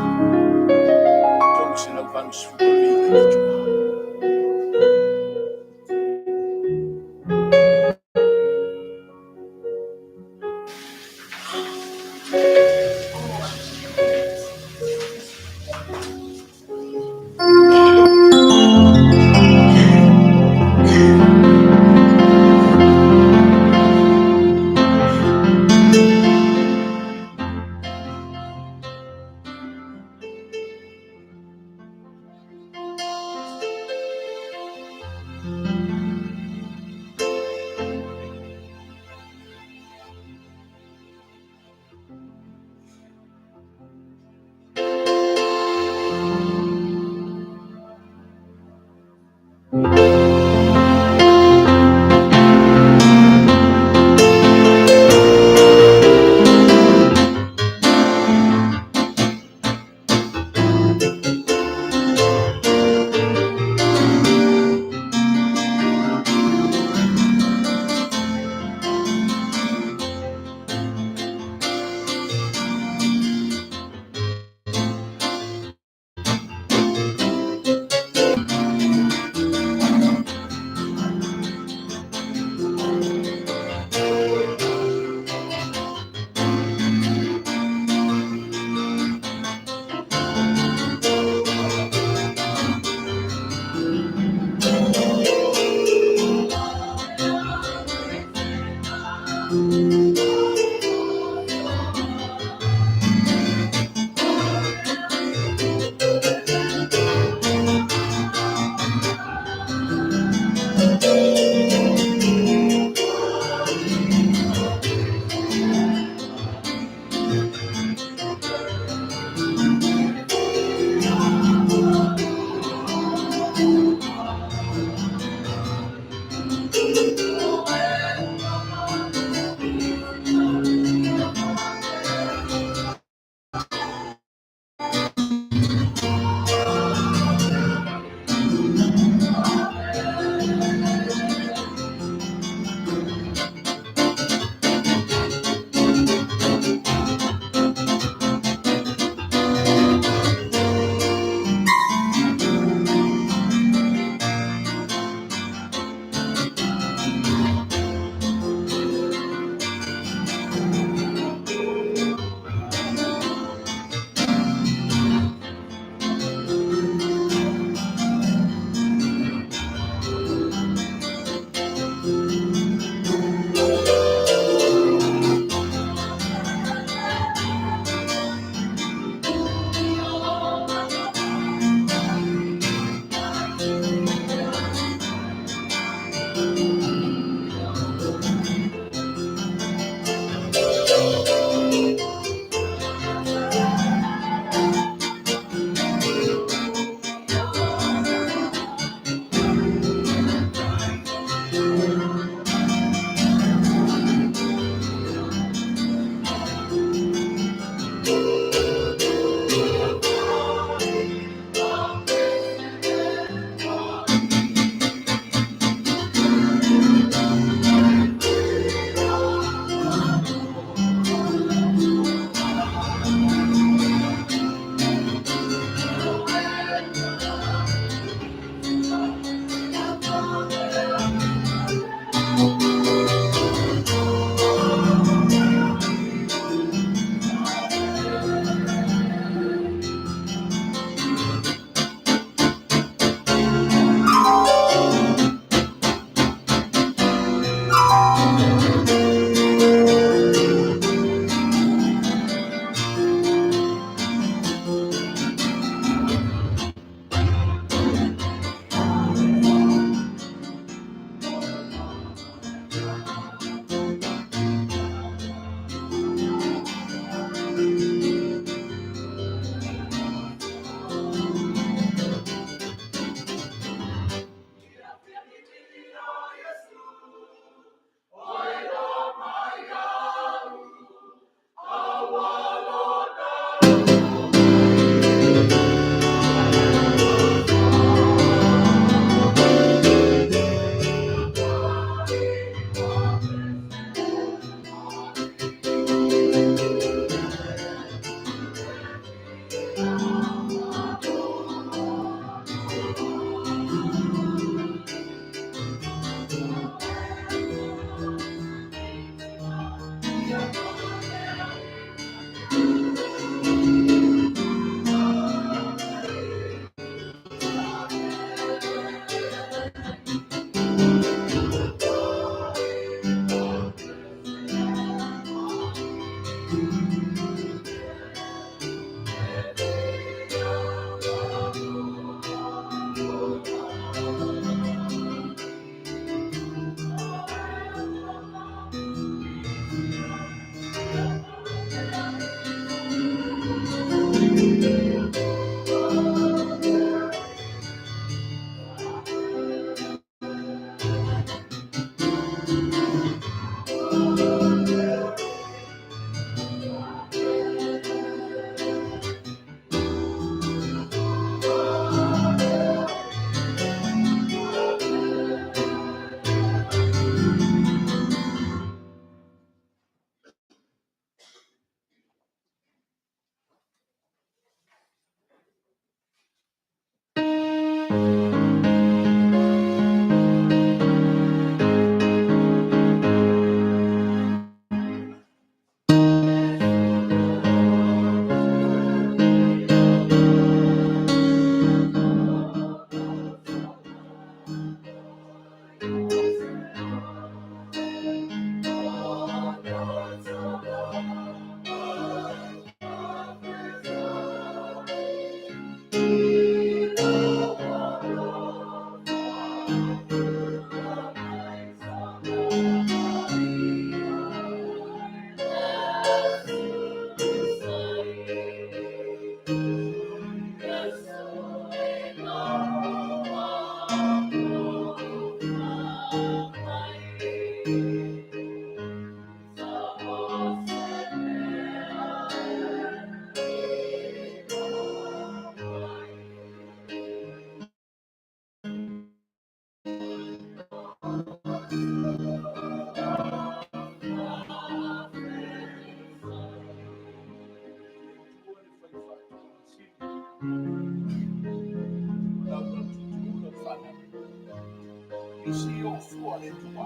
si o fua le tua.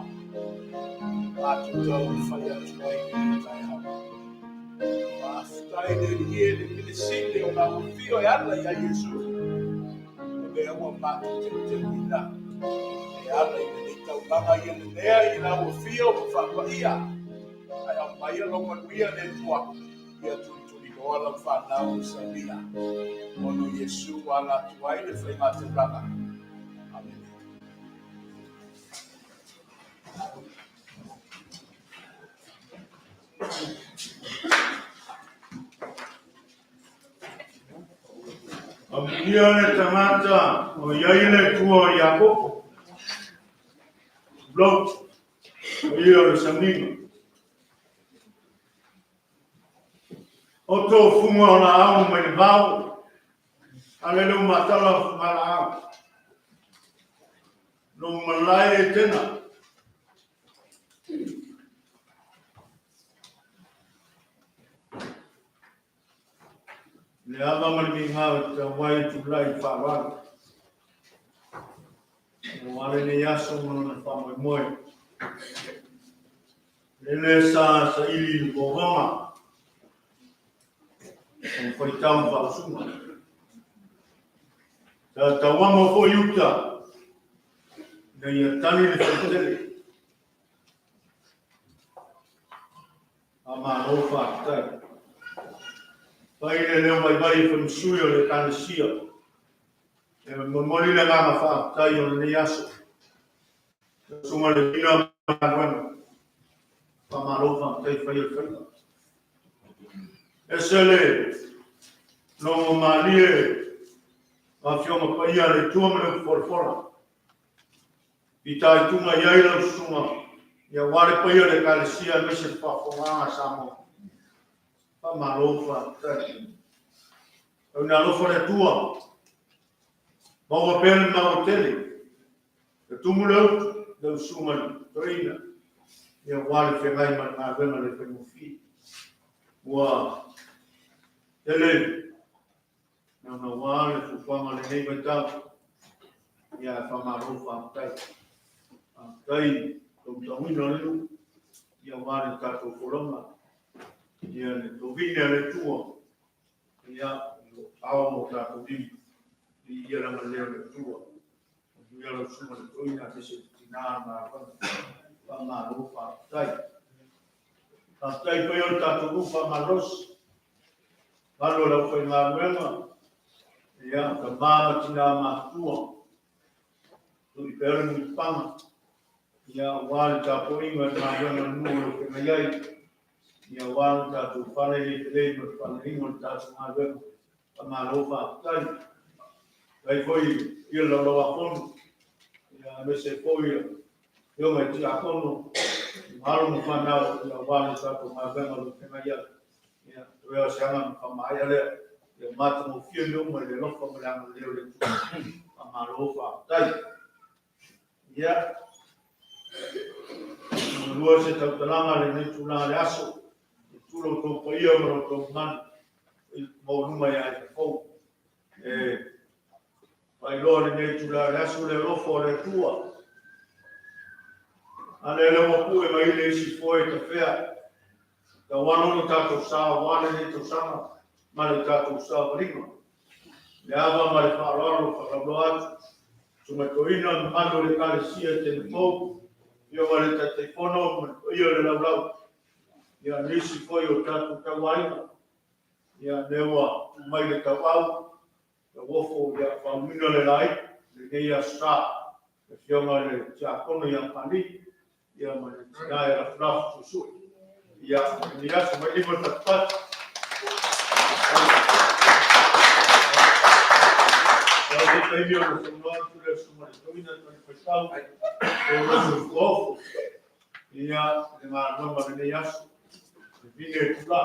Atu tau whai atu mai ki tai hau. Whaftai le rie le mine sile o ngā uwhio e ala ia Yesu. O mea ua matu te wina. E ala i le tau langa i le lea i ngā uwhio o whapaia. Ai au mai alo manuia le tua. Ia tuntuni noa lau whanau sa mia. Ono Yesu ala tuai le whaimate ranga. Amen. Amulia le tamata o yaile tua Yakobo. Blvd. O ia le samima. O tō funga o na au mai le vau. Ale leu matala mala au. No malai e tena. Le ava mani mi ngā te wai tu lai whārana. No wale ne yaso mono na whamoi moi. Le sa ili o wama. O whaitau whausunga. Ta wama fo yuta. Na ia tani le whaitele. A mā no whātai. Pai le leo mai whamsui o le kānesia. E mamoni le ngāma whātai o le aso. Sunga le pina māwena. Whamaro whātai whai o whaita. E se le, no mālie, a whionga paia le tuamere whorfora. I tai tunga iailau sunga. Ia ware paia le kānesia me se whawhonganga Samoa. Whamaro whātai. Au nā lofa le tua. Maua pēne maua tele. E tumu leu sumani, toina. Ia wale whengai man ngā wenga le whenguwhi. Ua tele. Nā wale fuwhanga le nei mai tau. Ia whamaro whātai. Whātai, tau tawina leu. Ia wale tātou koronga. Ia le tovina le tua. Ia awa mo tātou dini. Ia rama leo le tua. Ia la suma le toina te se tina ma whana. Whama rofa tai. Tai pai o tātou rufa ma rosi. Halo lau whai ngā ruenga. Ia ka māma tina ma tua. Tui pēra ni panga. Ia wāle tātou inga ngā ruenga nua lo ke mai ai. Ia wāle tātou whane le te leima whane inga tātou ngā ruenga. Whama rofa tai. Kai foi ia la loa kono. Ia me se foi eu me tia kono. Halo mo whanau ia wāle tātou ngā ruenga lo ke mai ai. Ia tua seanga mo whamai ale. Ia mata mo whio leo mai le lofa mo leanga leo le tua. Whama rofa tai. Ia. Lua se tau talanga le nei tūlanga le aso. Tūlo tō paia maro tō mani. Mau numa ia e fau. Pai loa le nei tūlanga le aso le lofo le tua. Ane le wapu e mai le isi foe ta whea. Ta wanono tātou sā, wane nei tō sama. Mane tātou sā parima. Le awa ma le whaararo whakarablo atu. Tuma toina mano le kālesia te mou. Ia wale ta te whono, ia le laulau. Ia nisi foi o tātou kawaina. Ia newa mai le kawau. Ia wofo ia whaumina le lai. Le nei a sā. Ia whionga le tiakono ia pani. Ia ma le tina e rafrafu susui. Ia ni aso mai lima tatpat. Ia te taimi o le whanua tu le sumare toina tani whaitau. E rosu kofo. Ia le ngā noma le nei aso. Le vine e tula.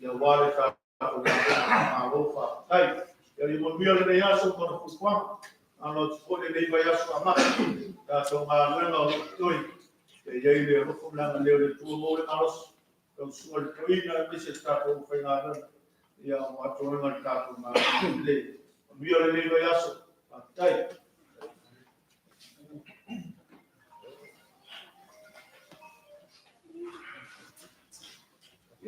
Ia wale tātou ngā rofa tai. Ia li monuia le nei aso kona kukuama. Ano tupone nei vai aso amaki. Tātou ngā nuenga o le toi. E iei le rofo mlanga leo le tua mo le aros. Kau sua le toina mise tātou whai ngā nuenga. Ia o atoenga le tātou ngā le. Monuia le nei vai aso. Tai.